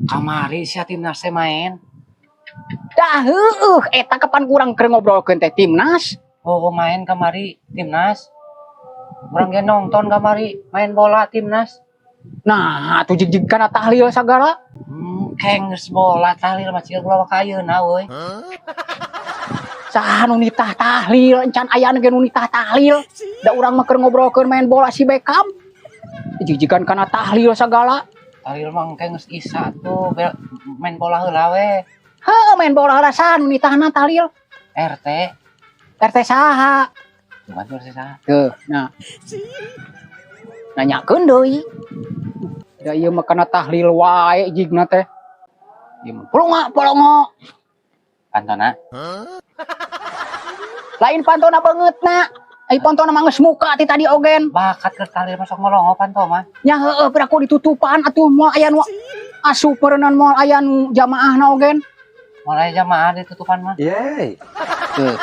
Kamari sia timnas teh main. Dah eta kapan kurang keur ngobrolkeun teh timnas. Oh main kamari timnas. Urang ge nonton kamari main bola timnas. Nah, atuh jig-jig kana tahlil sagala. Kenges bola tahlil mah cieu bola kayeuna euy. Saha nu nitah tahlil, encan aya ge nu nitah tahlil. Da urang mah keur ngobrolkeun main bola si Beckham. Jig-jigan kana tahlil sagala. Tahlil mah kenges isa tuh main bola heula we. Heuh, main bola heula saha nu nitahna tahlil? RT. RT saha? Bukan RT saha. Teuh, nah. Nanyakeun deui. Da ieu mah kana tahlil wae jigna teh. Ieu mah polongo. Pantona. Lain pantona beungeutna. Ai pantona mah geus muka ti tadi ogen. Bakat keur tahlil masuk ngolongo panto mah. Nya heueuh pira ku ditutupan atuh moal aya nu asup peureunnan moal aya nu jamaahna ogen. Mulai jamaah ditutupan mah. Yeay. Teuh.